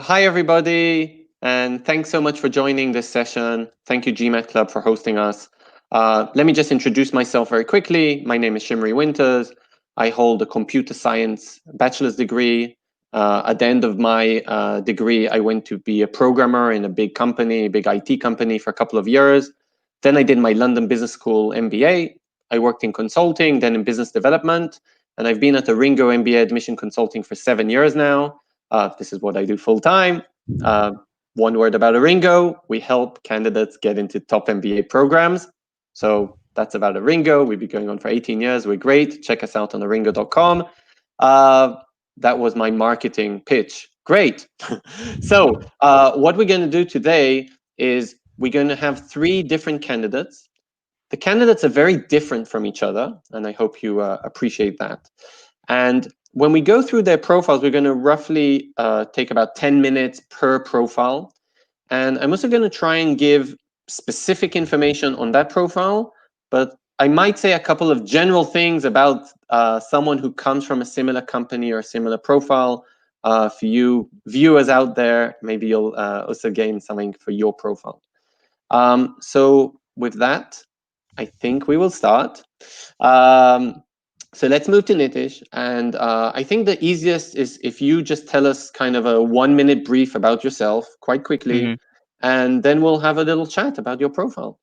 hi everybody, and thanks so much for joining this session. Thank you GMAT Club for hosting us. Let me just introduce myself very quickly. My name is Shimri Winters. I hold a computer science bachelor's degree. At the end of my degree, I went to be a programmer in a big company, a big IT company for a couple of years. Then I did my London Business School MBA. I worked in consulting, then in business development, and I've been at ARINGO MBA admission consulting for 7 years now. This is what I do full time. One word about ARINGO: we help candidates get into top MBA programs. So that's about ARINGO. We've been going on for 18 years. We're great. Check us out on aringo.com. That was my marketing pitch. Great. So what we're going to do today is we're going to have 3 different candidates. The candidates are very different from each other, and I hope you appreciate that. And when we go through their profiles, we're going to roughly take about 10 minutes per profile. And I'm also going to try and give specific information on that profile, but I might say a couple of general things about someone who comes from a similar company or a similar profile. For you viewers out there, maybe you'll also gain something for your profile. So with that, I think we will start. So let's move to Nitish. And I think the easiest is if you just tell us kind of a 1-minute brief about yourself quite quickly, and then we'll have a little chat about your profile.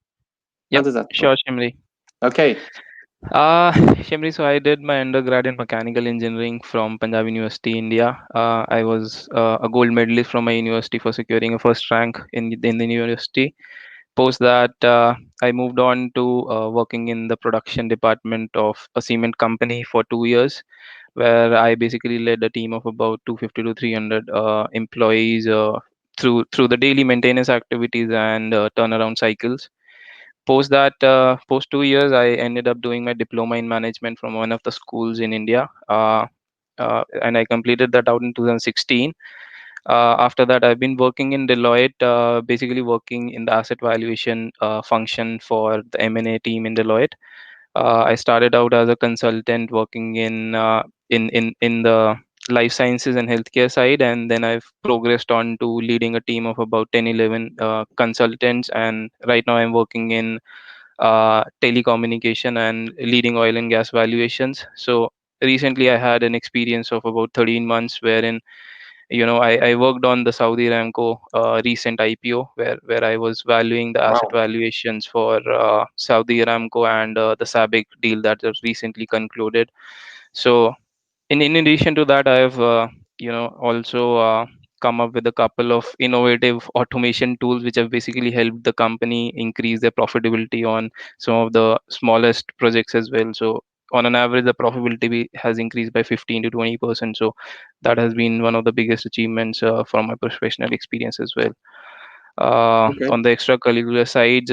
How Yep, does that sound? sure, Shimri. Okay. Shimri, so I did my undergrad in mechanical engineering from Punjab University, India. I was a gold medalist from my university for securing a first rank in the university. Post that, I moved on to working in the production department of a cement company for 2 years, where I basically led a team of about 250 to 300 employees through the daily maintenance activities and turnaround cycles. Post 2 years, I ended up doing my diploma in management from one of the schools in India, and I completed that out in 2016. After that, I've been working in Deloitte, basically working in the asset valuation function for the M&A team in Deloitte. I started out as a consultant working in the life sciences and healthcare side, and then I've progressed on to leading a team of about 10, 11 consultants, and right now I'm working in telecommunication and leading oil and gas valuations. So recently I had an experience of about 13 months wherein I worked on the Saudi Aramco recent IPO, where I was valuing the asset Wow. valuations for Saudi Aramco and the SABIC deal that was recently concluded. So in addition to that, I've also come up with a couple of innovative automation tools which have basically helped the company increase their profitability on some of the smallest projects as well. So on an average, the has increased by 15 to 20%. So that has been one of the biggest achievements from my professional experience as well. Okay. On the extracurricular side,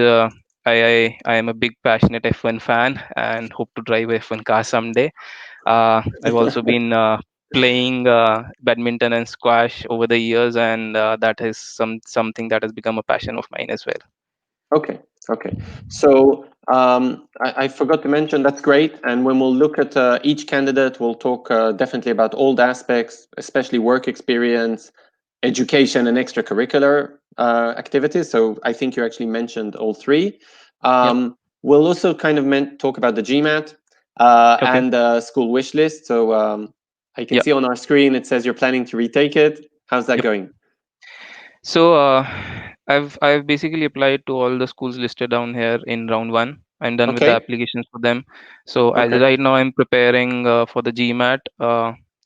I am a big passionate F1 fan and hope to drive a F1 car someday. I've also been playing badminton and squash over the years, and that is something that has become a passion of mine as well. Okay. Okay. So I forgot to mention that's great. And when we'll look at each candidate, we'll talk definitely about all the aspects, especially work experience, education, and extracurricular activities. So I think you actually mentioned all 3. Yep. We'll also kind of talk about the GMAT Okay. and school wish list. So I can Yep. see on our screen it says you're planning to retake it. How's that Yep. going? So I've basically applied to all the schools listed down here in round one. I'm done with the Okay. applications for them. So as Okay. right now, I'm preparing for the GMAT.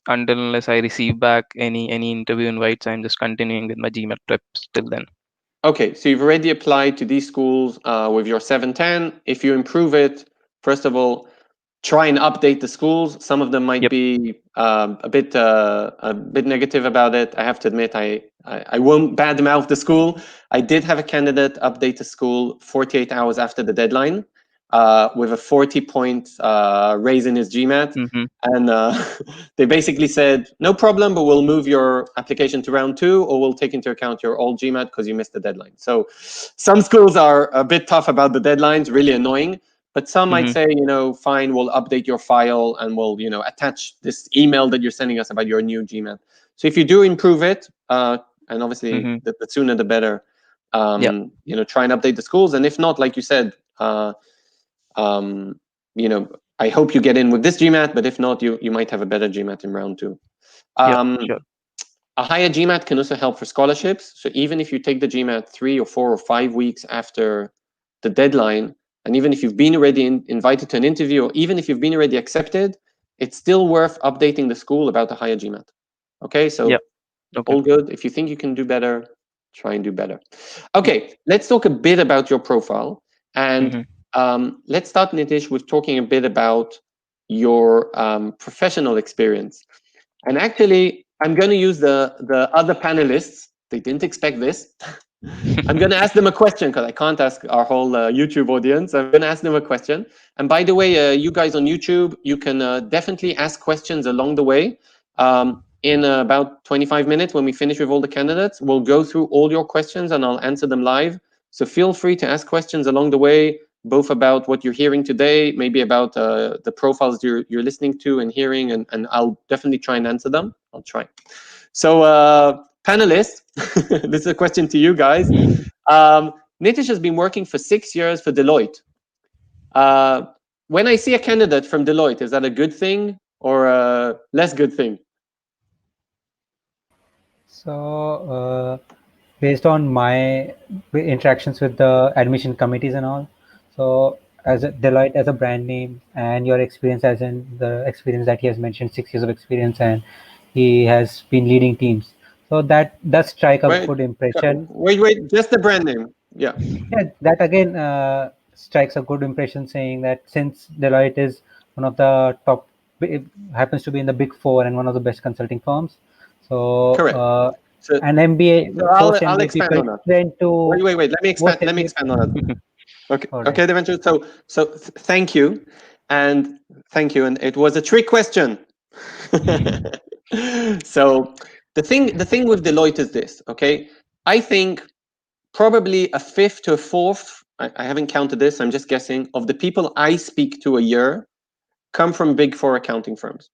Until unless I receive back any interview invites, I'm just continuing with my GMAT preps till then. Okay, so you've already applied to these schools with your 710. If you improve it, first of all, try and update the schools. Some of them might Yep. be a bit negative about it. I have to admit, I won't badmouth the school. I did have a candidate update the school 48 hours after the deadline with a 40-point raise in his GMAT. Mm-hmm. And they basically said, no problem, but we'll move your application to round 2, or we'll take into account your old GMAT because you missed the deadline. So some schools are a bit tough about the deadlines, really annoying. But some might Mm-hmm. say, fine, we'll update your file and we'll, attach this email that you're sending us about your new GMAT. So if you do improve it, and obviously Mm-hmm. the sooner the better. Yep. Try and update the schools, and if not, like you said, um, I hope you get in with this GMAT, but if not, you might have a better GMAT in round two. Yep. Um, Sure. a higher GMAT can also help for scholarships. So even if you take the GMAT 3 or 4 or 5 weeks after the deadline, and even if you've been already invited to an interview, or even if you've been already accepted, it's still worth updating the school about the higher GMAT. Okay, Yep. so Okay. all good. If you think you can do better, try and do better. Okay, let's talk a bit about your profile. And Mm-hmm. let's start, Nitish, with talking a bit about your professional experience. And actually, I'm going to use the other panelists. They didn't expect this. I'm going to ask them a question because I can't ask our whole YouTube audience. I'm going to ask them a question. And by the way, you guys on YouTube, you can definitely ask questions along the way. In about 25 minutes, when we finish with all the candidates, we'll go through all your questions and I'll answer them live. So feel free to ask questions along the way, both about what you're hearing today, maybe about the profiles you're listening to and hearing, and I'll definitely try and answer them. I'll try. So, panelists, this is a question to you guys. Nitish has been working for 6 years for Deloitte. Uh, when I see a candidate from Deloitte, is that a good thing or a less good thing? So, based on my interactions with the admission committees and all, so as a Deloitte as a brand name and your experience as in the experience that he has mentioned, 6 years of experience, and he has been leading teams. So that does strike a Wait, good impression. just the brand name. Yeah, Yeah, that again strikes a good impression, saying that since Deloitte is one of the top, it happens to be in the big four and one of the best consulting firms. So, correct. So, an MBA, so post I'll MBA expand people on that. tend to Wait. post Let me MBA. expand on that. Okay, All right. okay, Devendra. Thank you, and thank you. And it was a trick question. So the thing with Deloitte is this. Okay, I think probably a fifth to a fourth. I haven't counted this. I'm just guessing. Of the people I speak to a year come from big four accounting firms.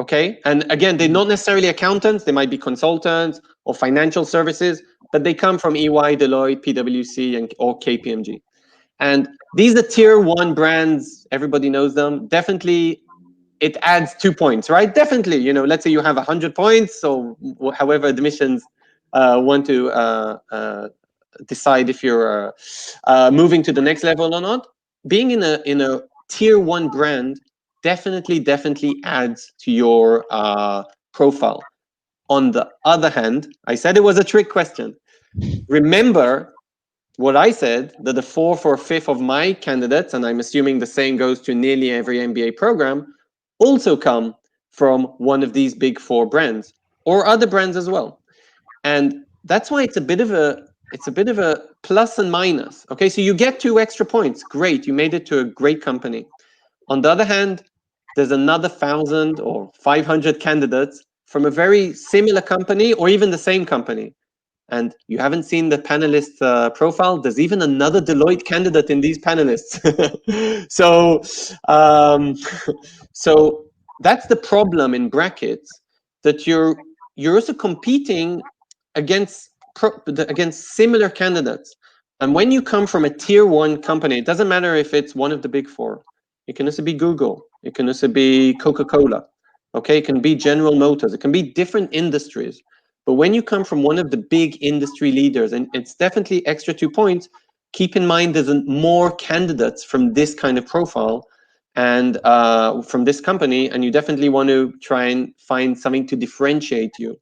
Okay, and again, they're not necessarily accountants. They might be consultants or financial services, but they come from EY, Deloitte, PwC, and or KPMG. And these are tier one brands. Everybody knows them. Definitely, it adds 2 points, right? Definitely, let's say you have 100 points, so however admissions want to decide if you're moving to the next level or not. Being in a tier one brand definitely adds to your profile. On the other hand, I said it was a trick question. Remember what I said, that the fourth or fifth of my candidates, and I'm assuming the same goes to nearly every MBA program, also come from one of these big four brands or other brands as well. And that's why it's a bit of a plus and minus. Okay, so you get 2 extra points. Great, you made it to a great company. On the other hand, there's another 1,000 or 500 candidates from a very similar company or even the same company, and you haven't seen the panelist profile. There's even another Deloitte candidate in these panelists. so, um, so that's the problem in brackets, that you're also competing against against similar candidates. And when you come from a tier one company, it doesn't matter if it's one of the big four. It can also be Google. It can also be Coca-Cola. Okay, it can be General Motors. It can be different industries. But when you come from one of the big industry leaders, and it's definitely extra 2 points, keep in mind there's more candidates from this kind of profile and from this company, and you definitely want to try and find something to differentiate you.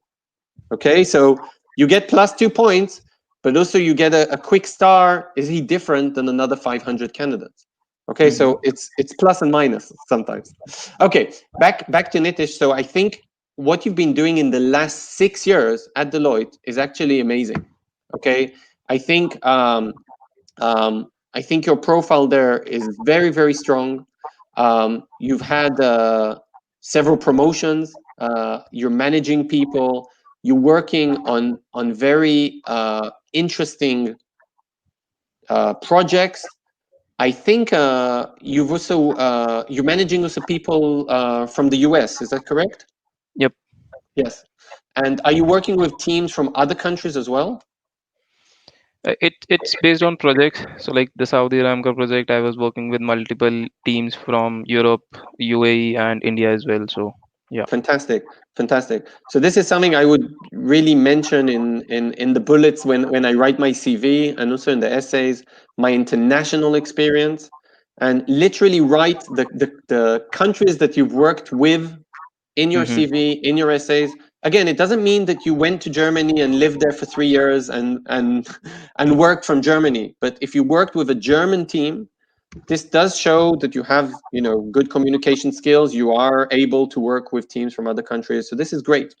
Okay, so you get plus 2 points, but also you get a quick star. Is he different than another 500 candidates? Okay, Mm-hmm. so it's plus and minus sometimes. Okay, back to Nitish. So I think what you've been doing in the last 6 years at Deloitte is actually amazing. Okay, I think I think your profile there is very strong. You've had several promotions. You're managing people. You're working on very interesting projects. I think you're managing also people from the US. Is that correct? Yep. Yes. And are you working with teams from other countries as well? It's based on projects. So like the Saudi Aramco project, I was working with multiple teams from Europe, UAE, and India as well. So yeah. Fantastic, fantastic. So this is something I would really mention in the bullets when I write my CV, and also in the essays, my international experience, and literally write the countries that you've worked with in your Mm-hmm. CV, in your essays. Again, it doesn't mean that you went to Germany and lived there for 3 years and and worked from Germany. But if you worked with a German team, this does show that you have, good communication skills. You are able to work with teams from other countries. So this is great.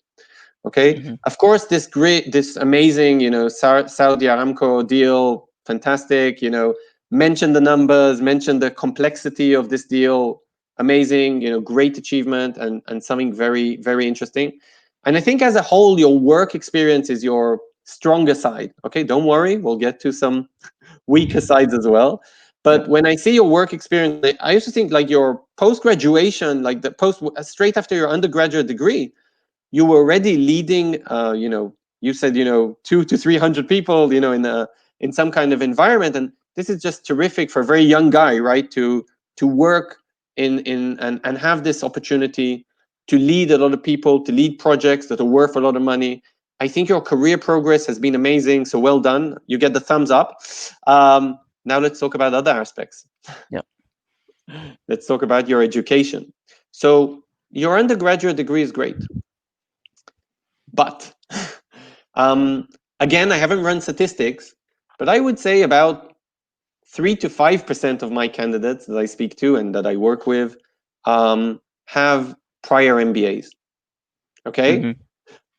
Okay. Mm-hmm. Of course, this amazing, Saudi Aramco deal, fantastic. Mention the numbers, mention the complexity of this deal. Amazing, great achievement, and something very, very interesting. And I think as a whole, your work experience is your stronger side. Okay, don't worry, we'll get to some weaker sides as well. Yeah. But when I see your work experience, I also think like your post graduation, like the post straight after your undergraduate degree, you were already leading. You said 200 to 300 people, in some kind of environment, and this is just terrific for a very young guy, right? To work in and have this opportunity to lead a lot of people, to lead projects that are worth a lot of money. I think your career progress has been amazing. So well done. You get the thumbs up. Now let's talk about other aspects. Yeah. Let's talk about your education. So your undergraduate degree is great. But again, I haven't run statistics, but I would say about 3 to 5% of my candidates that I speak to and that I work with have prior MBAs. Okay. Mm-hmm.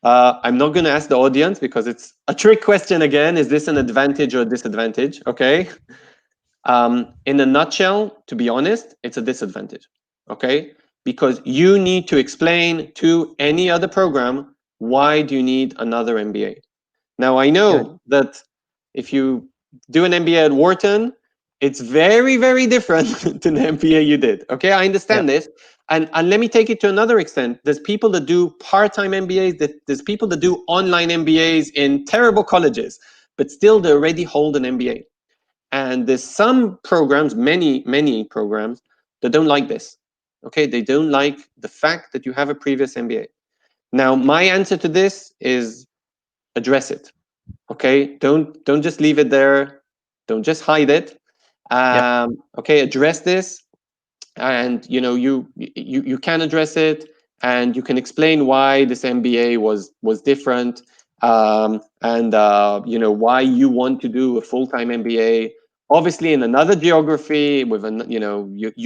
I'm not going to ask the audience because it's a trick question again. Is this an advantage or a disadvantage? Okay. In a nutshell, to be honest, it's a disadvantage. Okay. Because you need to explain to any other program why do you need another MBA. Now, I Yeah. know that if you do an MBA at Wharton, it's very, very different to the MBA you did. Okay, I Yeah. understand this. And let me take it to another extent. There's people that do part-time MBAs, there's people that do online MBAs in terrible colleges, but still they already hold an MBA. And there's some programs, many, many programs, that don't like this. Okay, they don't like the fact that you have a previous MBA. Now, my answer to this is address it. Okay, don't just leave it there. Don't just hide it. Yeah. Okay, address this, and you can address it, and you can explain why this MBA was different, and why you want to do a full-time MBA. Obviously, in another geography, with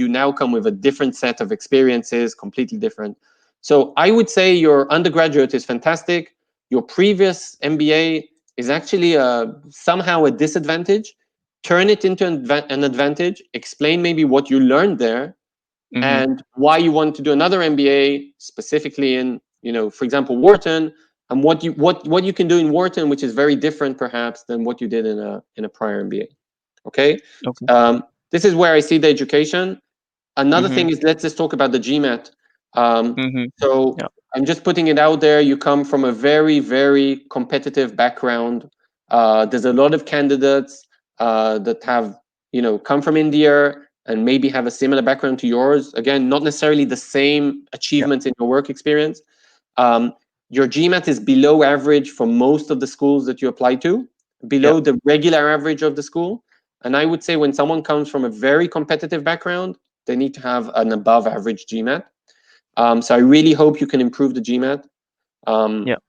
you now come with a different set of experiences, completely different. So I would say your undergraduate is fantastic. Your previous MBA is actually somehow a disadvantage. Turn it into an advantage. Explain maybe what you learned there Mm-hmm. and why you want to do another MBA specifically in, for example, Wharton, and what you can do in Wharton, which is very different perhaps than what you did in a prior MBA. Okay, Okay. this is where I see the education. Another Mm-hmm. thing is, let's just talk about the GMAT. Um, Mm-hmm. so Yeah. I'm just putting it out there. You come from a very, very competitive background. There's a lot of candidates that have, come from India and maybe have a similar background to yours. Again, not necessarily the same Yeah. achievements in your work experience. Um, your GMAT is below average for most of the schools that you apply to, Yeah. below the regular average of the school. And I would say when someone comes from a very competitive background, they need to have an above average GMAT. So I really hope you can improve the GMAT. Um, Yeah.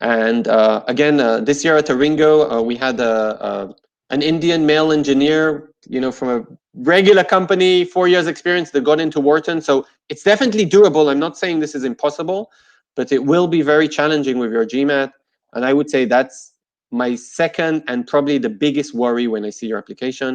and again, this year at ARINGO, we had an Indian male engineer, from a regular company, 4 years experience, that got into Wharton. So it's definitely doable. I'm not saying this is impossible, but it will be very challenging with your GMAT. And I would say that's my second and probably the biggest worry when I see your application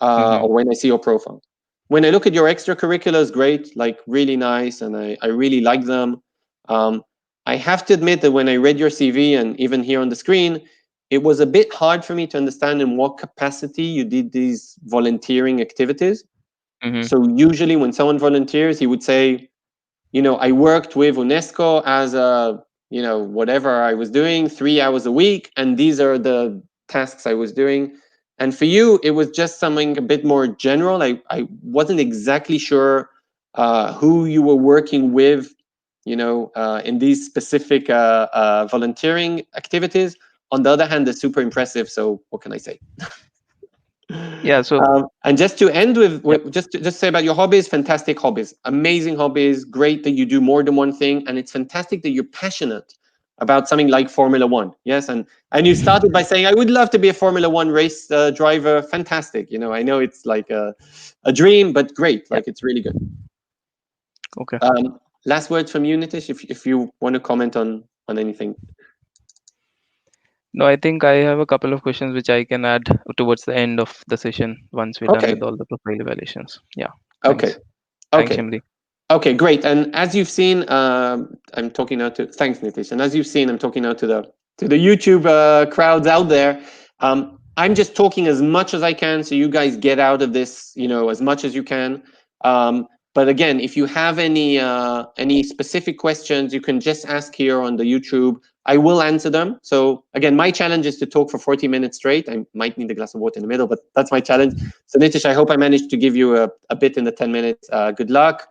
Mm-hmm. or when I see your profile. When I look at your extracurriculars, great, like really nice, and I really like them. Um, I have to admit that when I read your CV and even here on the screen, it was a bit hard for me to understand in what capacity you did these volunteering activities. Mm-hmm. So usually when someone volunteers, he would say, I worked with UNESCO as a whatever I was doing 3 hours a week, and these are the tasks I was doing. And for you, it was just something a bit more general. I wasn't exactly sure who you were working with, in these specific volunteering activities. On the other hand, they're super impressive. So what can I say? Yeah. So and just to end with, yep. just say about your hobbies, fantastic hobbies, amazing hobbies, great that you do more than one thing, and it's fantastic that you're passionate about something like Formula One. Yes, and you started by saying, I would love to be a Formula One race driver. Fantastic. I know it's like a dream, but great. Like, it's really good. Okay. Last words from you, Nitish, if you want to comment on anything. No, I think I have a couple of questions which I can add towards the end of the session once we're done Okay. with all the profile evaluations. Yeah. Okay. Thanks. Thanks, Okay. Shimri. Okay, great. And as you've seen, I'm talking now to, thanks, Nitish. And as you've seen, I'm talking now to the YouTube crowds out there. I'm just talking as much as I can, so you guys get out of this, as much as you can. But again, if you have any specific questions, you can just ask here on the YouTube. I will answer them. So again, my challenge is to talk for 40 minutes straight. I might need a glass of water in the middle, but that's my challenge. So Nitish, I hope I managed to give you a bit in the 10 minutes. Good luck.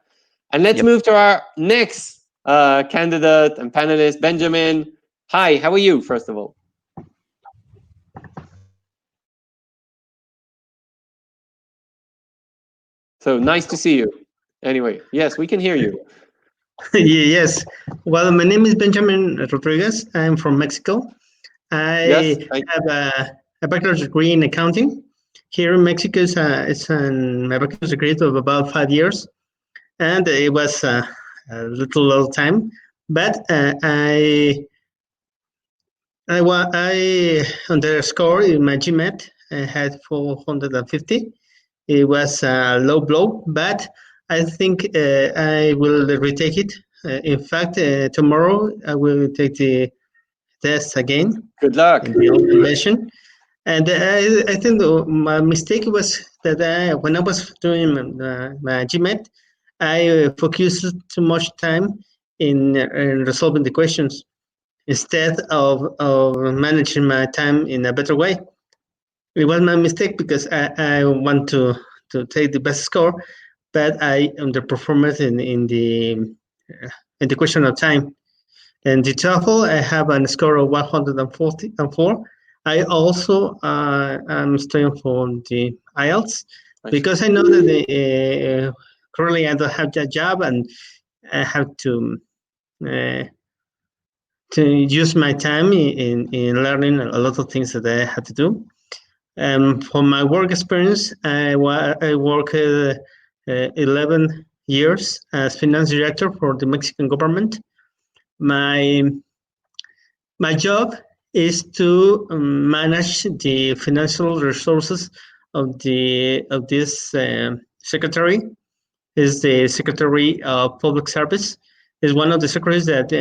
And let's Yep. move to our next candidate and panelist, Benjamin. Hi, how are you, first of all? So nice to see you. Anyway, yes, we can hear you. Yes. Well, my name is Benjamin Rodriguez. I'm from Mexico. Yes, I have a bachelor's degree in accounting. Here in Mexico, it's a bachelor's degree of about 5 years, and it was a little time. But I on the score in my GMAT, I had 450. It was a low blow, but I think I will retake it. In fact, tomorrow I will take the test again good luck. in the old version. And I think my mistake was that when I was doing my GMAT, I focused too much time in resolving the questions instead of managing my time in a better way. It was my mistake because I want to take the best score, but I underperformed in the question of time. And the TOEFL, I have a score of 144. I also am studying for the IELTS because I know that currently I don't have that job and I have uh, to use my time in learning a lot of things that I have to do. For my work experience, I worked 11 years as finance director for the Mexican government. My job is to manage the financial resources of this secretary. Is the Secretary of Public Service. Is one of the secretaries that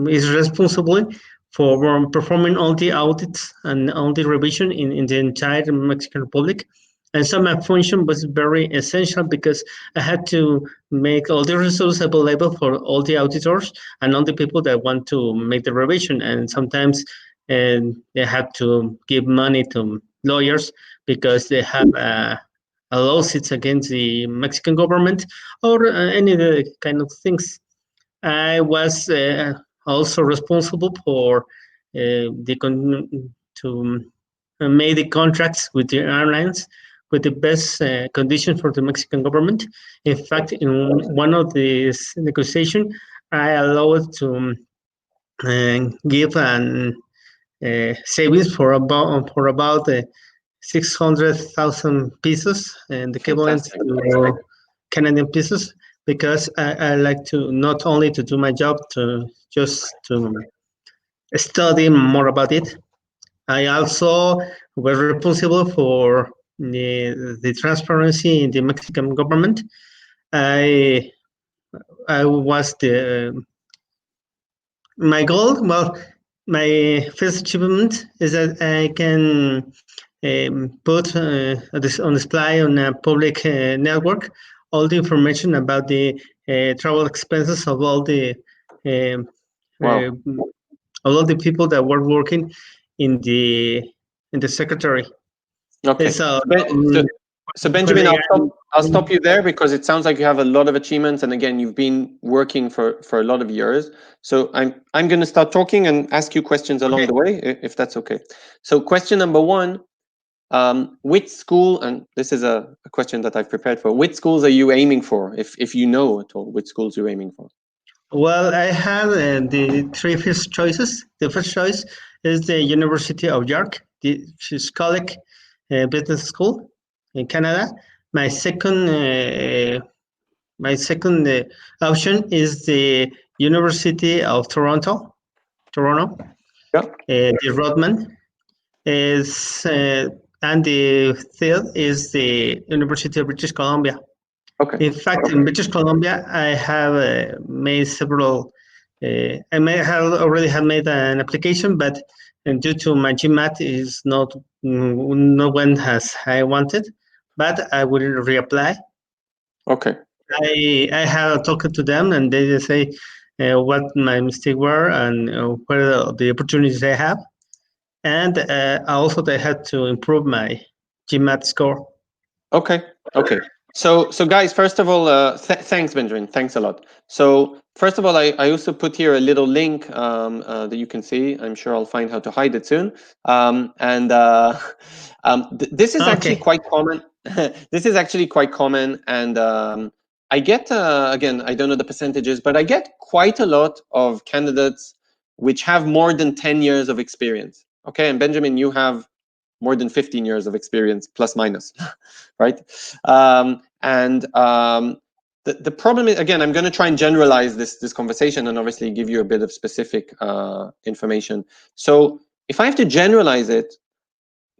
is responsible for performing all the audits and all the revision in the entire Mexican Republic. And so my function was very essential because I had to make all the resources available for all the auditors and all the people that want to make the revision. And sometimes they have to give money to lawyers because they have lawsuits against the Mexican government or any other kind of things. I was also responsible for to make the contracts with the airlines with the best conditions for the Mexican government. In fact, in one of these negotiations, I allowed to give an savings for about 600,000 pesos and equivalent to Canadian pesos because I like to not only to do my job to just to study more about it. I also was responsible for the transparency in the Mexican government. I was the my goal. Well, my first achievement is that I can put this on display on a public network all the information about the travel expenses of all the Wow. A lot of the people that were working in the secretary. Okay. So, So when Benjamin, I'll stop you there because it sounds like you have a lot of achievements, and again, you've been working for a lot of years. So I'm going to start talking and ask you questions along the way, if that's okay. So question number one, which school, and this is a question that I've prepared for, which schools are you aiming for, if you know at all which schools you're aiming for? Well, I have the three first choices. The first choice is the University of York, the College Business School in Canada. My second option is the University of Toronto. Yeah. The Rodman is, and the third is the University of British Columbia. Okay. In fact, in British Columbia, I have made several. I may have already have made an application, but due to my GMAT is not no one has I wanted, but I will reapply. Okay. I have talked to them, and they just say what my mistakes were and what are the opportunities I have, and also they had to improve my GMAT score. Okay. Okay. So guys, first of all, thanks, Benjamin. Thanks a lot. So first of all, I also put here a little link that you can see. I'm sure I'll find how to hide it soon. This is actually quite common. This is actually quite common, and I get again, I don't know the percentages, but I get quite a lot of candidates which have more than 10 years of experience. Okay, and Benjamin, you have more than 15 years of experience, plus minus, right? The problem is, again, I'm going to try and generalize this conversation and obviously give you a bit of specific information. So if I have to generalize it,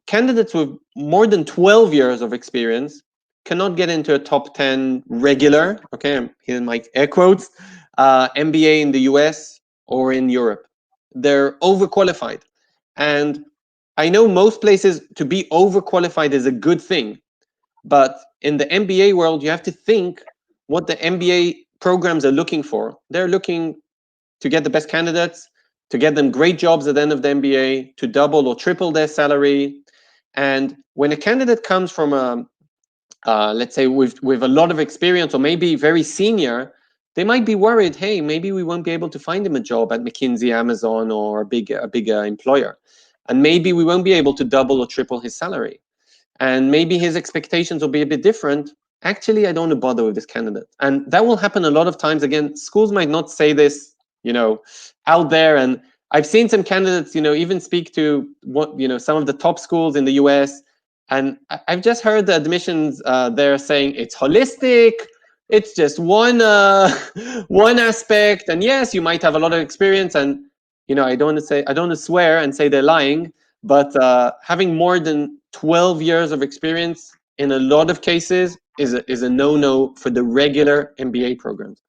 candidates with more than 12 years of experience cannot get into a top 10 regular, okay, I'm here my air quotes, MBA in the US or in Europe. They're overqualified. And I know most places to be overqualified is a good thing, but in the MBA world, you have to think what the MBA programs are looking for. They're looking to get the best candidates, to get them great jobs at the end of the MBA, to double or triple their salary. And when a candidate comes from let's say with a lot of experience or maybe very senior, they might be worried, hey, maybe we won't be able to find him a job at McKinsey, Amazon, or a bigger employer. And maybe we won't be able to double or triple his salary. And maybe his expectations will be a bit different. Actually, I don't want to bother with this candidate. And that will happen a lot of times. Again, schools might not say this, out there. And I've seen some candidates, even speak to some of the top schools in the US. And I've just heard the admissions there saying it's holistic. It's just one aspect. And yes, you might have a lot of experience. And I don't want to swear and say they're lying. But having more than 12 years of experience in a lot of cases is a no-no for the regular MBA programs.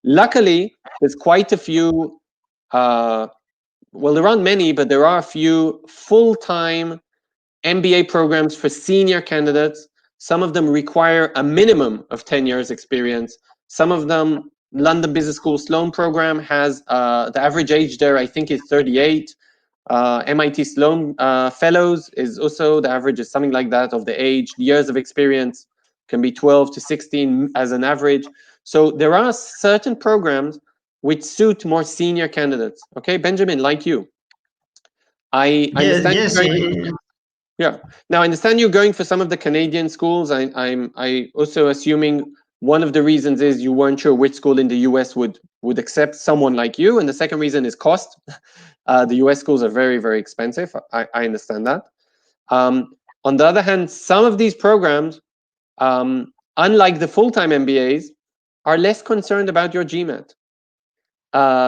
Luckily, there's quite a few, well, there aren't many, but there are a few full-time MBA programs for senior candidates. Some of them require a minimum of 10 years experience. Some of them, London Business School Sloan program has, the average age there, I think, is 38. MIT Sloan Fellows is also, the average is something like that of the age. Years of experience can be 12 to 16 as an average. So there are certain programs which suit more senior candidates. Okay, Benjamin, like you. I understand. Yes. Yeah. Now I understand you're going for some of the Canadian schools. I also assuming one of the reasons is you weren't sure which school in the US would accept someone like you, and the second reason is cost. The US schools are very, very expensive. I understand that. On the other hand, some of these programs, unlike the full-time MBAs, are less concerned about your GMAT.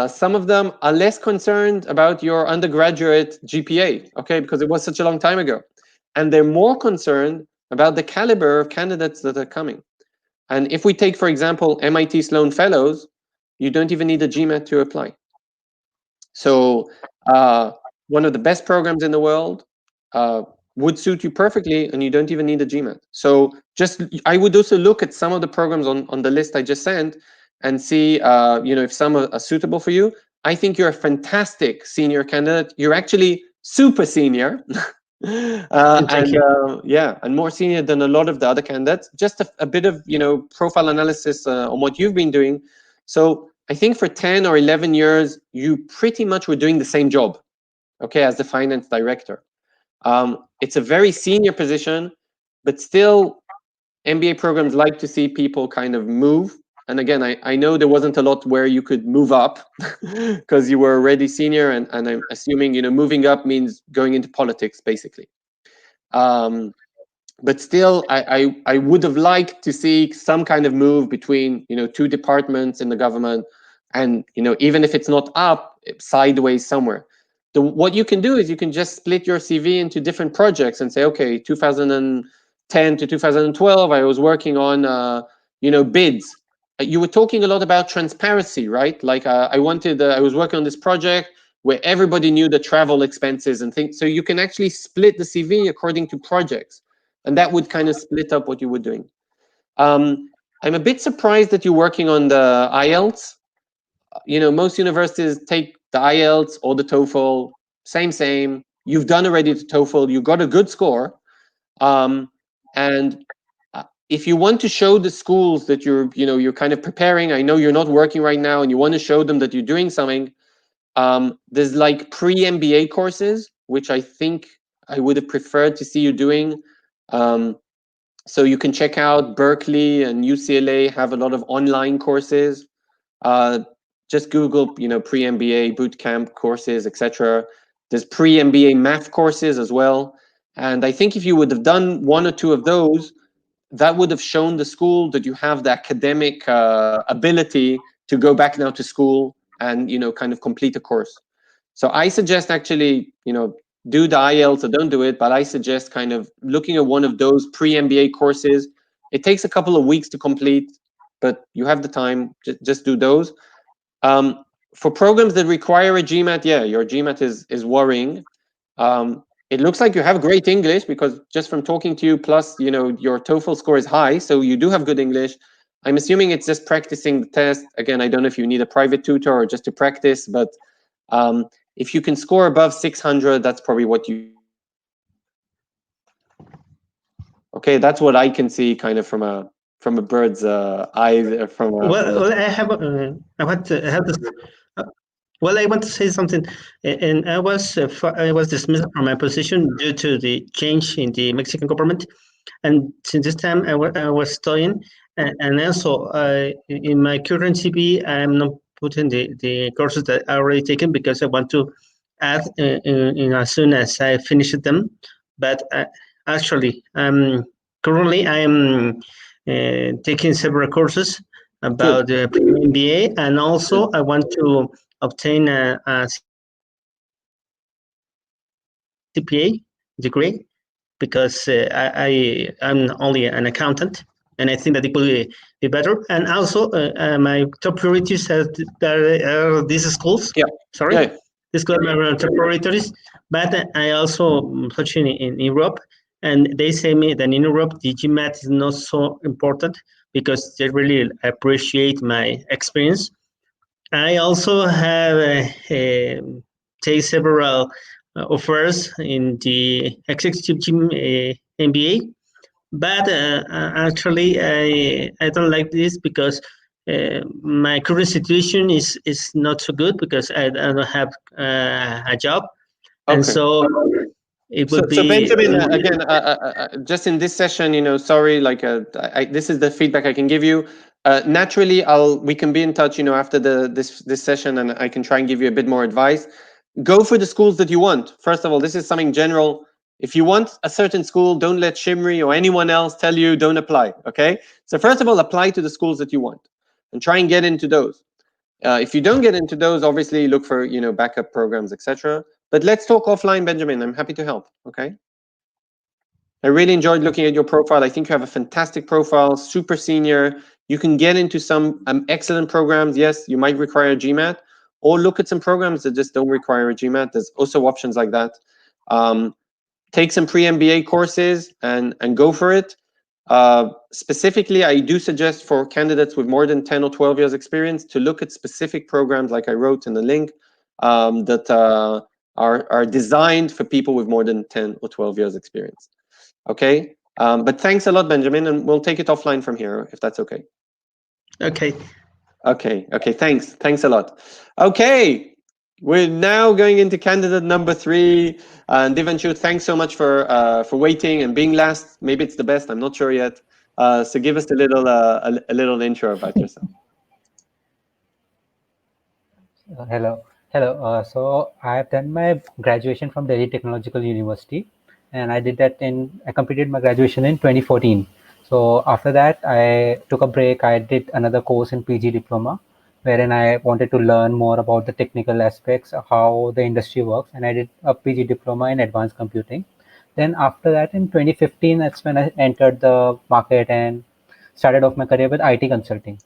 Some of them are less concerned about your undergraduate GPA, okay, because it was such a long time ago. And they're more concerned about the caliber of candidates that are coming. And if we take, for example, MIT Sloan Fellows, you don't even need a GMAT to apply. So one of the best programs in the world would suit you perfectly, and you don't even need a GMAT. So I would also look at some of the programs on the list I just sent and see, if some are suitable for you. I think you're a fantastic senior candidate. You're actually super senior. And more senior than a lot of the other candidates. Just a bit of profile analysis on what you've been doing. So I think for 10 or 11 years, you pretty much were doing the same job, okay, as the finance director. It's a very senior position, but still MBA programs like to see people kind of move. And again, I know there wasn't a lot where you could move up because you were already senior, and I'm assuming moving up means going into politics, basically. But still, I would have liked to see some kind of move between two departments in the government, and even if it's not up, sideways somewhere. What you can do is you can just split your CV into different projects and say, okay, 2010 to 2012, I was working on bids. You were talking a lot about transparency, right? Like I was working on this project where everybody knew the travel expenses and things. So you can actually split the CV according to projects, and that would kind of split up what you were doing. I'm a bit surprised that you're working on the IELTS. Most universities take the IELTS or the TOEFL, same. You've done already the TOEFL, you got a good score. And if you want to show the schools that you're kind of preparing, I know you're not working right now, and you want to show them that you're doing something, there's like pre-MBA courses, which I think I would have preferred to see you doing. So you can check out Berkeley and UCLA have a lot of online courses. Just Google, pre-MBA bootcamp courses, etc. There's pre-MBA math courses as well. And I think if you would have done one or two of those, that would have shown the school that you have the academic ability to go back now to school and kind of complete a course. So I suggest actually do the IELTS or don't do it, but I suggest kind of looking at one of those pre-MBA courses. It takes a couple of weeks to complete, but you have the time. Just do those. For programs that require a GMAT, yeah, your GMAT is worrying. It looks like you have great English, because just from talking to you, plus your TOEFL score is high, so you do have good English. I'm assuming it's just practicing the test. Again, I don't know if you need a private tutor or just to practice, but if you can score above 600, that's probably what you. Okay, that's what I can see, kind of from a bird's eye. Well, I have this. Well, I want to say something, and I was dismissed from my position due to the change in the Mexican government, and since this time I was studying, and also in my current CV I'm not putting the courses that I already taken because I want to add as soon as I finish them. But actually, currently I am taking several courses about the MBA, and also I want to obtain a CPA degree because I'm only an accountant, and I think that it could be better. And also, my top priorities are these schools. Yeah. Sorry, Yeah. these schools are my top priorities. But I also searching in Europe, and they say me that in Europe the GMAT is not so important because they really appreciate my experience. I also have take several offers in the executive team MBA, but actually I don't like this because my current situation is not so good because I don't have a job, and Okay. so it would So be. Benjamin, again, just in this session, sorry, like this is the feedback I can give you. Naturally, we can be in touch, after this session, and I can try and give you a bit more advice. Go for the schools that you want. First of all, this is something general. If you want a certain school, don't let Shimri or anyone else tell you don't apply. Okay. So first of all, apply to the schools that you want, and try and get into those. If you don't get into those, obviously look for backup programs, etc. But let's talk offline, Benjamin. I'm happy to help. Okay. I really enjoyed looking at your profile. I think you have a fantastic profile, super senior. You can get into some excellent programs. Yes, you might require a GMAT, or look at some programs that just don't require a GMAT. There's also options like that. Take some pre-MBA courses and go for it. Specifically, I do suggest for candidates with more than 10 or 12 years experience to look at specific programs, like I wrote in the link, that are designed for people with more than 10 or 12 years experience. Okay, but thanks a lot, Benjamin, and we'll take it offline from here, if that's okay. Okay. Okay, thanks a lot. Okay, we're now going into candidate number 3. And Devanshu, thanks so much for waiting and being last. Maybe it's the best, I'm not sure yet. So give us a little intro about yourself. Hello. So I have done my graduation from Delhi Technological University, and I completed my graduation in 2014. So after that, I took a break. I did another course in PG diploma, wherein I wanted to learn more about the technical aspects, of how the industry works, and I did a PG diploma in advanced computing. Then after that, in 2015, that's when I entered the market and started off my career with IT consulting.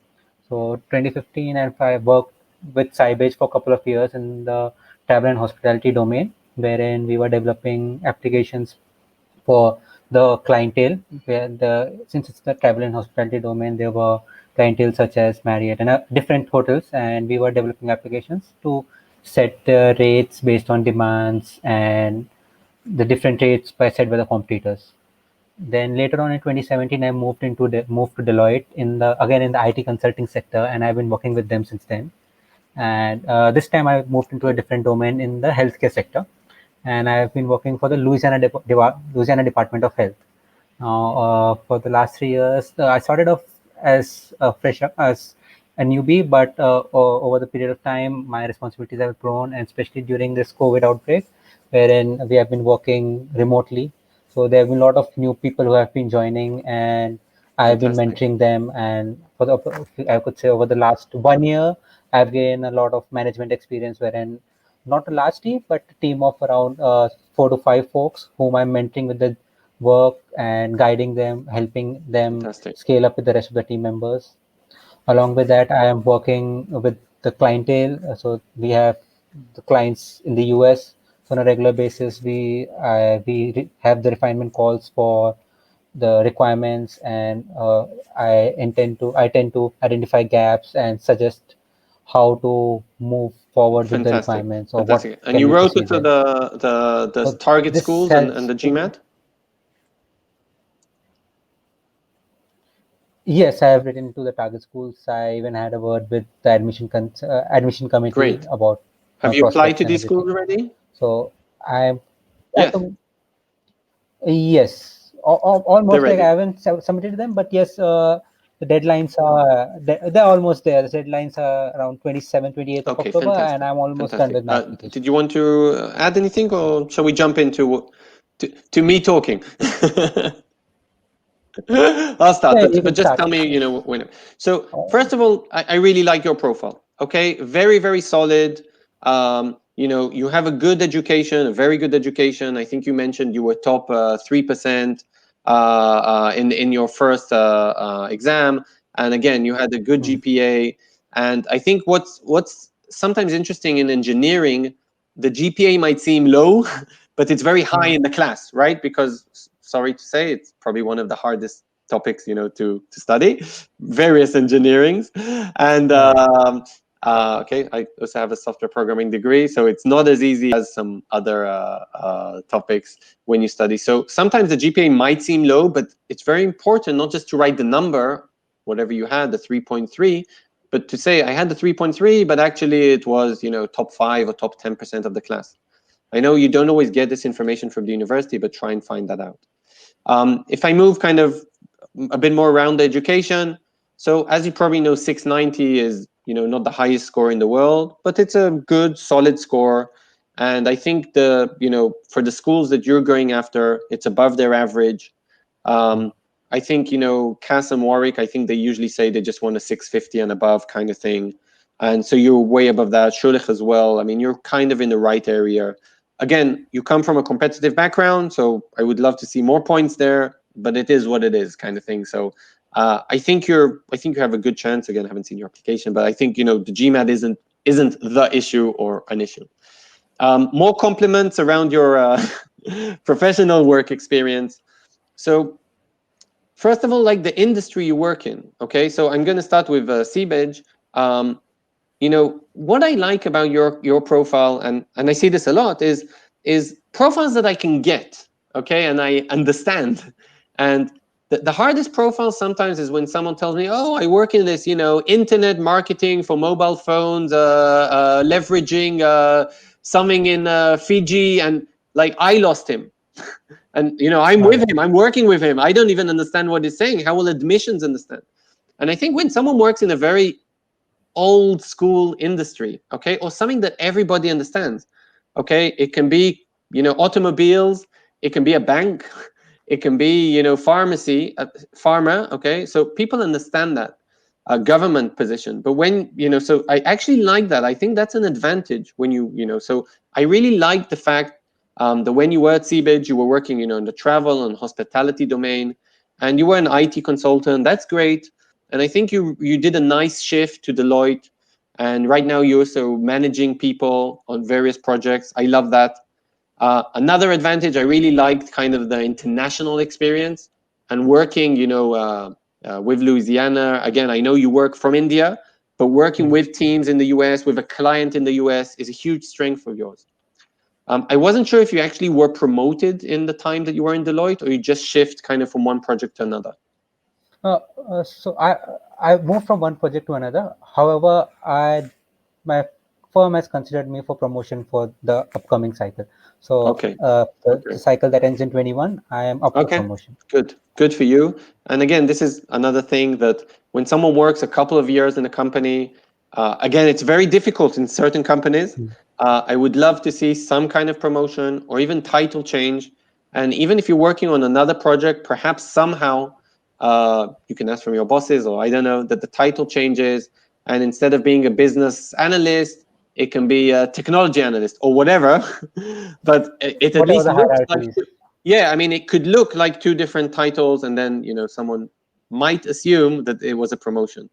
So 2015, and I worked with Sybase for a couple of years in the travel and hospitality domain, wherein we were developing applications for the clientele. Where since it's the travel and hospitality domain, there were clientele such as Marriott and different hotels, and we were developing applications to set the rates based on demands and the different rates set by the competitors. Then later on in 2017, I moved to Deloitte in the IT consulting sector, and I've been working with them since then. And this time I moved into a different domain in the healthcare sector, and I've been working for the Louisiana Department of Health. Now, for the last 3 years, I started off as a fresher, as a newbie, but over the period of time, my responsibilities have grown, and especially during this COVID outbreak, wherein we have been working remotely. So there have been a lot of new people who have been joining, and I've been Fantastic. mentoring them. And I could say over the last 1 year, I've gained a lot of management experience, wherein not a large team, but a team of around 4 to 5 folks whom I'm mentoring with the work and guiding them, helping them Fantastic. scale up with the rest of the team members. Along with that, I am working with the clientele. So we have the clients in the US. So on a regular basis, have the refinement calls for the requirements, and I tend to identify gaps and suggest how to move forward with the Fantastic. requirements, or what Fantastic. And can you we wrote it proceed to with. the So target this schools and has the GMAT? Yes, I have written to the target schools. I even had a word with the admission committee Great. about my Have you applied prospects to and these schools everything. already? So I, at Yes, the, yes, they're almost, like I ready. haven't submitted them, but yes, the deadlines are they're almost there. The deadlines are around 27th, 28th of Okay, October, and fantastic. I'm almost done Fantastic. with my application. Did you want to add anything, or shall we jump into to me talking? I'll start, Yeah, you but can just start. tell me, when. So first of all, I really like your profile. Okay, very, very solid. You have a good education, a very good education. I think you mentioned you were top 3% in your first exam, and again, you had a good Hmm. GPA. And I think what's sometimes interesting in engineering, the GPA might seem low, but it's very high in the class, right? Because sorry to say, it's probably one of the hardest topics, to study, various engineerings. And Right. okay, I also have a software programming degree, so it's not as easy as some other topics when you study. So sometimes the GPA might seem low, but it's very important not just to write the number, whatever you had, the 3.3, but to say I had the 3.3, but actually it was, top 5 or top 10% of the class. I know you don't always get this information from the university, but try and find that out. If I move kind of a bit more around the education, so as you probably know, 690 is, not the highest score in the world, but it's a good, solid score. And I think for the schools that you're going after, it's above their average. I think, Cass and Warwick, I think they usually say they just want a 650 and above kind of thing. And so you're way above that. Schulich as well. I mean, you're kind of in the right area. Again, you come from a competitive background, so I would love to see more points there, but it is what it is, kind of thing. So I think you have a good chance. Again, I haven't seen your application, but I think the GMAT isn't the issue or an issue. More compliments around your professional work experience. So first of all, like the industry you work in. Okay, so I'm going to start with Seabedge. What I like about your profile, and I see this a lot, is profiles that I can get, okay, and I understand. And the hardest profile sometimes is when someone tells me, oh, I work in this, internet marketing for mobile phones, leveraging something in Fiji, and like I lost him. And I'm with him, I'm working with him, I don't even understand what he's saying. How will admissions understand? And I think when someone works in a very old school industry, okay, or something that everybody understands, okay, it can be automobiles, it can be a bank, it can be pharmacy, pharma, okay, so people understand that, a government position. But when so I actually like that. I think that's an advantage when so I really like the fact that when you were at Seabridge, you were working in the travel and hospitality domain, and you were an IT consultant. That's great. And I think you did a nice shift to Deloitte, and right now you're also managing people on various projects. I love that. Another advantage, I really liked kind of the international experience and working, with Louisiana. Again, I know you work from India, but working with teams in the US, with a client in the US, is a huge strength of yours. I wasn't sure if you actually were promoted in the time that you were in Deloitte, or you just shift kind of from one project to another. So I moved from one project to another. However, my firm has considered me for promotion for the upcoming cycle. So Okay. the cycle that ends in 21, I am up for Okay, promotion. good for you. And again, this is another thing that when someone works a couple of years in a company, again, it's very difficult in certain companies. I would love to see some kind of promotion or even title change. And even if you're working on another project, perhaps somehow you can ask from your bosses, or I don't know, that the title changes. And instead of being a business analyst, it can be a technology analyst or whatever. But it at Whatever least the looks hierarchy like, is. yeah, I mean, it could look like two different titles, and then someone might assume that it was a promotion.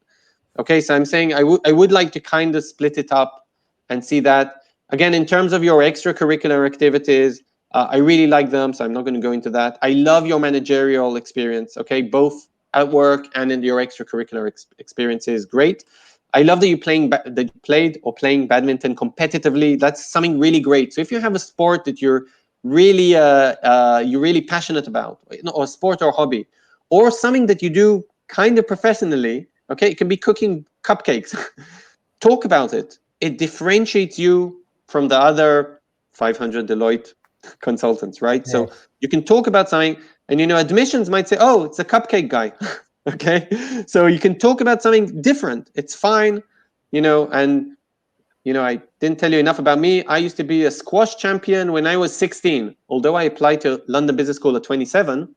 Okay, so I'm saying I would like to kind of split it up and see that. Again, in terms of your extracurricular activities, I really like them, so I'm not going to go into that. I love your managerial experience, okay, both at work and in your extracurricular experiences. Great. I love that you playing badminton competitively. That's something really great. So if you have a sport that you're really passionate about, or sport or hobby, or something that you do kind of professionally, okay, it can be cooking cupcakes. Talk about it. It differentiates you from the other 500 Deloitte consultants, right? Yes. So you can talk about something, and admissions might say, oh, it's a cupcake guy. Okay, so you can talk about something different. It's fine, and I didn't tell you enough about me. I used to be a squash champion when I was 16. Although I applied to London Business School at 27,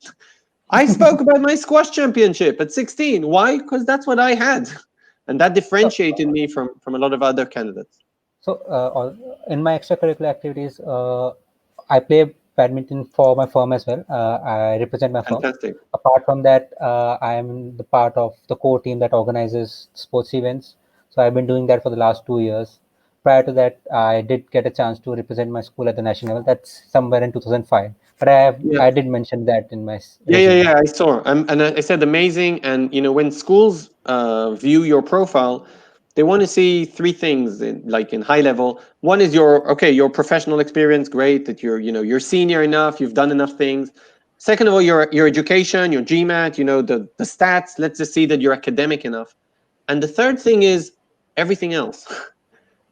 I spoke about my squash championship at 16. Why? Because that's what I had. And that differentiated me from a lot of other candidates. So in my extracurricular activities, I play badminton for my firm as well. I represent my firm. Fantastic. Apart from that, I am the part of the core team that organizes sports events. So I've been doing that for the last 2 years. Prior to that, I did get a chance to represent my school at the national level. That's somewhere in 2005. But Yeah. I did mention that in my Yeah, resume. I saw. And I said amazing. And, when schools view your profile, they want to see three things in high level. One is your professional experience. Great that you're senior enough, you've done enough things. Second of all, your education, your GMAT, the stats. Let's just see that you're academic enough. And the third thing is everything else.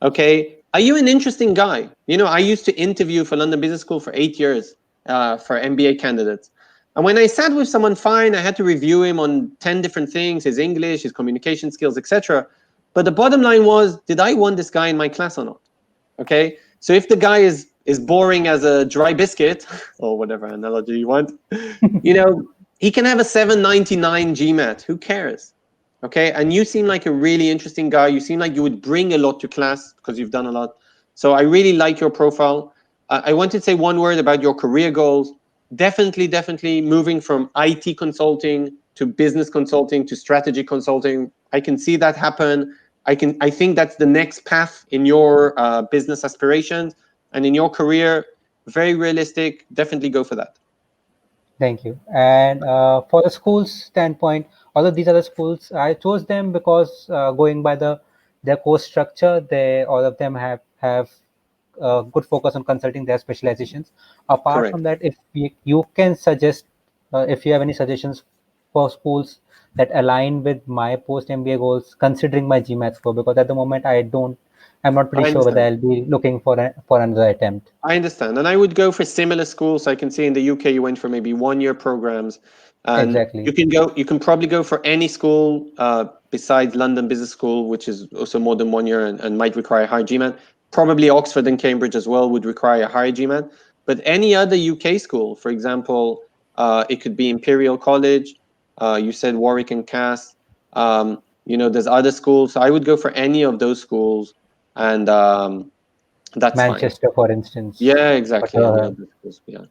Okay. Are you an interesting guy? I used to interview for London Business School for 8 years for MBA candidates. And when I sat with someone fine, I had to review him on 10 different things, his English, his communication skills, etc. But the bottom line was, did I want this guy in my class or not? Okay. So if the guy is boring as a dry biscuit, or whatever analogy you want, he can have a 799 GMAT. Who cares? Okay, and you seem like a really interesting guy. You seem like you would bring a lot to class because you've done a lot. So I really like your profile. I wanted to say one word about your career goals. Definitely moving from IT consulting to business consulting to strategy consulting. I can see that happen. I think that's the next path in your business aspirations and in your career. Very realistic. Definitely go for that. Thank you. And for the school's standpoint, although these are the schools, I chose them because going by their course structure, they all of them have good focus on consulting their specializations. Apart Correct. from that, if you can suggest, if you have any suggestions for schools that align with my post MBA goals, considering my GMAT score, because at the moment I'm not pretty I sure whether understand. I'll be looking for another attempt. I understand. And I would go for similar schools. I can see in the UK you went for maybe 1 year programs. And Exactly. you can probably go for any school besides London Business School, which is also more than 1 year and might require a high GMAT. Probably Oxford and Cambridge as well would require a higher GMAT. But any other UK school, for example, it could be Imperial College. You said Warwick and Cass. There's other schools. So I would go for any of those schools, and that's fine. Manchester, for instance. Yeah, But exactly. Any other schools, yeah.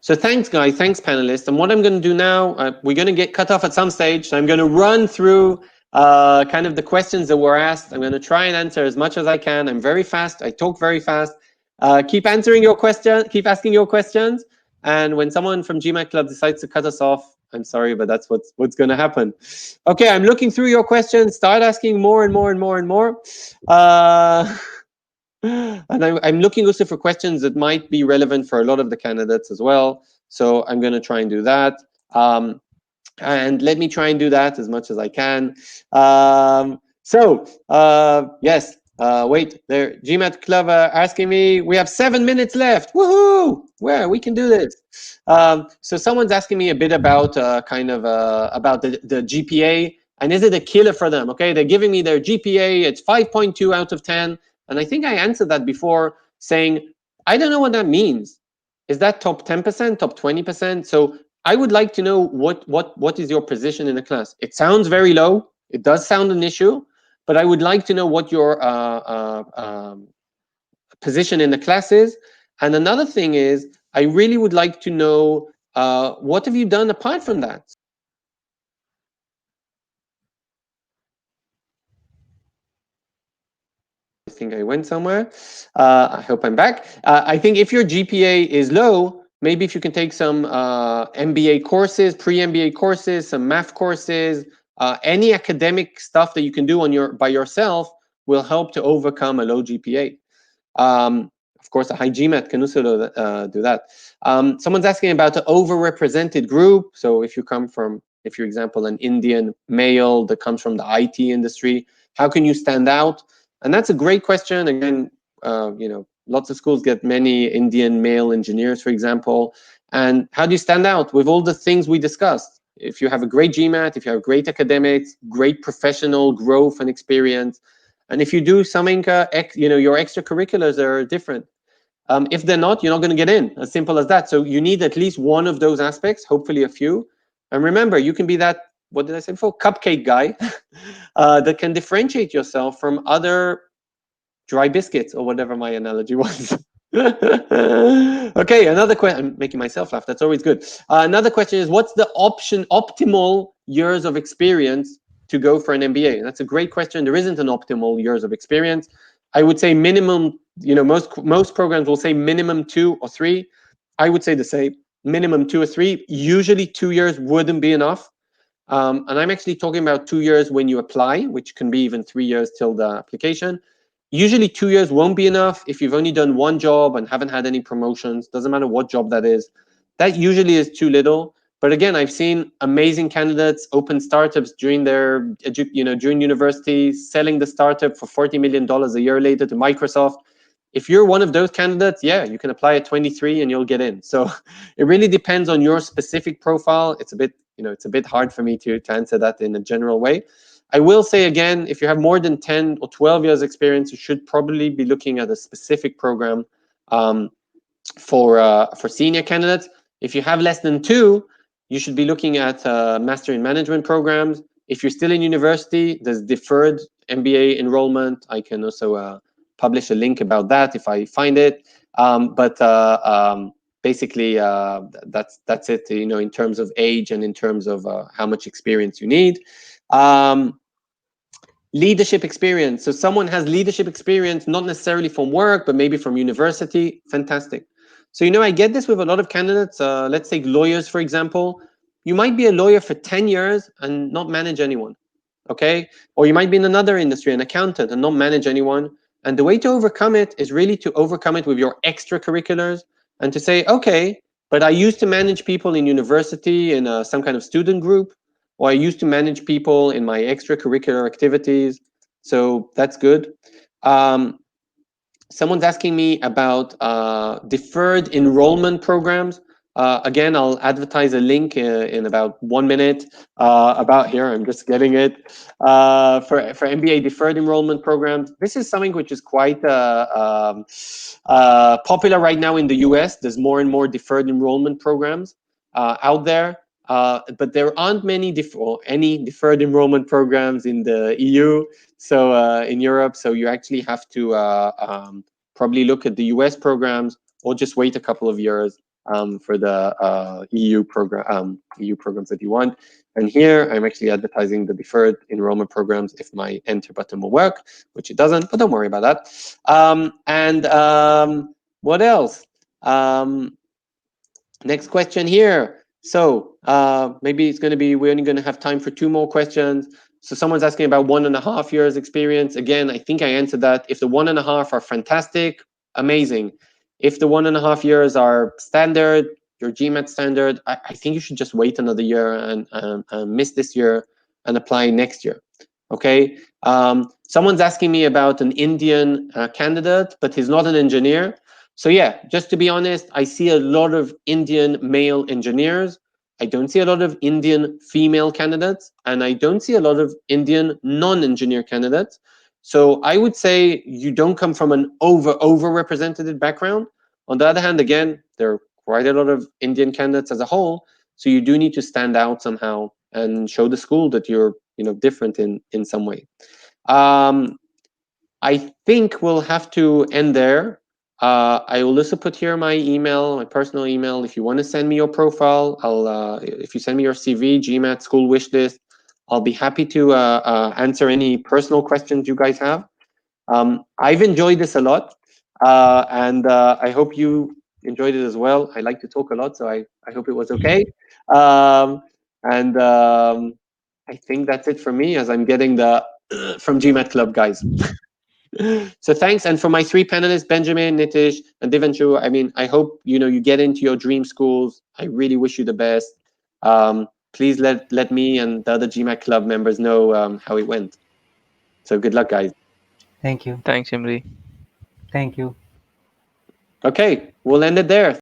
So thanks, guys. Thanks, panelists. And what I'm going to do now, we're going to get cut off at some stage. So I'm going to run through kind of the questions that were asked. I'm going to try and answer as much as I can. I'm very fast. I talk very fast. Keep answering your question. Keep asking your questions. And when someone from GMAT Club decides to cut us off, I'm sorry, but that's what's going to happen. Okay, I'm looking through your questions. Start asking more and more and more and more. And I'm looking also for questions that might be relevant for a lot of the candidates as well. So I'm going to try and do that. And let me try and do that as much as I can. Yes, wait, there, GMAT Club asking me, we have 7 minutes left. Woohoo! Where we can do this. So someone's asking me a bit about about the GPA, and is it a killer for them? Okay, they're giving me their GPA. It's 5.2 out of 10, and I think I answered that before, saying I don't know what that means. Is that top 10%, top 20%? So I would like to know what is your position in the class. It sounds very low. It does sound an issue, but I would like to know what your position in the class is. And another thing is, I really would like to know what have you done apart from that. I think I went somewhere. I hope I'm back. I think if your GPA is low, maybe if you can take some MBA courses, pre-MBA courses, some math courses, any academic stuff that you can do by yourself will help to overcome a low GPA. Of course, a high GMAT can also do that. Someone's asking about the overrepresented group. So if you're example, an Indian male that comes from the IT industry, how can you stand out? And that's a great question. Again, lots of schools get many Indian male engineers, for example. And how do you stand out with all the things we discussed? If you have a great GMAT, if you have great academics, great professional growth and experience, and if you do something, your extracurriculars are different. If they're not, you're not going to get in. As simple as that. So you need at least one of those aspects, hopefully a few. And remember, you can be that, what did I say before? Cupcake guy that can differentiate yourself from other dry biscuits or whatever my analogy was. Okay, another question. I'm making myself laugh. That's always good. Another question is, what's the optimal years of experience to go for an MBA? That's a great question. There isn't an optimal years of experience. I would say minimum, most programs will say minimum 2 or 3. I would say the same, minimum 2 or 3. Usually 2 years wouldn't be enough. And I'm actually talking about 2 years when you apply, which can be even 3 years till the application. Usually 2 years won't be enough if you've only done one job and haven't had any promotions. Doesn't matter what job that is. That usually is too little. But again, I've seen amazing candidates open startups during during university, selling the startup for $40 million a year later to Microsoft. If you're one of those candidates, yeah, you can apply at 23 and you'll get in. So it really depends on your specific profile. It's a bit hard for me to answer that in a general way. I will say again, if you have more than 10 or 12 years experience, you should probably be looking at a specific program for senior candidates. If you have less than 2, you should be looking at master in management programs. If you're still in university, there's deferred MBA enrollment. I can also publish a link about that if I find it. Basically, that's it. In terms of age and in terms of how much experience you need. Leadership experience. So someone has leadership experience, not necessarily from work, but maybe from university. Fantastic. So, I get this with a lot of candidates. Let's take lawyers, for example. You might be a lawyer for 10 years and not manage anyone, okay? Or you might be in another industry, an accountant, and not manage anyone. And the way to overcome it is really to overcome it with your extracurriculars and to say, okay, but I used to manage people in university in some kind of student group, or I used to manage people in my extracurricular activities. So that's good. Someone's asking me about deferred enrollment programs. Again, I'll advertise a link in about 1 minute about here. I'm just getting it for MBA deferred enrollment programs. This is something which is quite popular right now in the US. There's more and more deferred enrollment programs out there. But there aren't any deferred enrollment programs in the EU, so in Europe. So you actually have to probably look at the US programs or just wait a couple of years for the EU programs that you want. And here I'm actually advertising the deferred enrollment programs if my enter button will work, which it doesn't, but don't worry about that. What else? Next question here. So maybe we're only going to have time for 2 more questions. So someone's asking about 1.5 years experience. Again, I think I answered that. If the 1.5 are fantastic, amazing. If the 1.5 years are standard, your GMAT standard, I think you should just wait another year and miss this year and apply next year. Okay. Someone's asking me about an Indian candidate, but he's not an engineer. So yeah, just to be honest, I see a lot of Indian male engineers. I don't see a lot of Indian female candidates, and I don't see a lot of Indian non-engineer candidates. So I would say you don't come from an overrepresented background. On the other hand, again, there are quite a lot of Indian candidates as a whole. So you do need to stand out somehow and show the school that you're different in some way. I think we'll have to end there. I will also put here my email, my personal email. If you want to send me your profile, if you send me your CV, GMAT, school wish list, I'll be happy to answer any personal questions you guys have. I've enjoyed this a lot, and I hope you enjoyed it as well. I like to talk a lot, so I hope it was okay. And I think that's it for me, as I'm getting the from GMAT Club, guys. So thanks. And for my 3 panelists, Benjamin, Nitish, and Devanshu, I hope you get into your dream schools. I really wish you the best. Please let me and the other GMAT Club members know how it went. So good luck, guys. Thank you. Thanks, Shimri. Thank you. Okay, we'll end it there.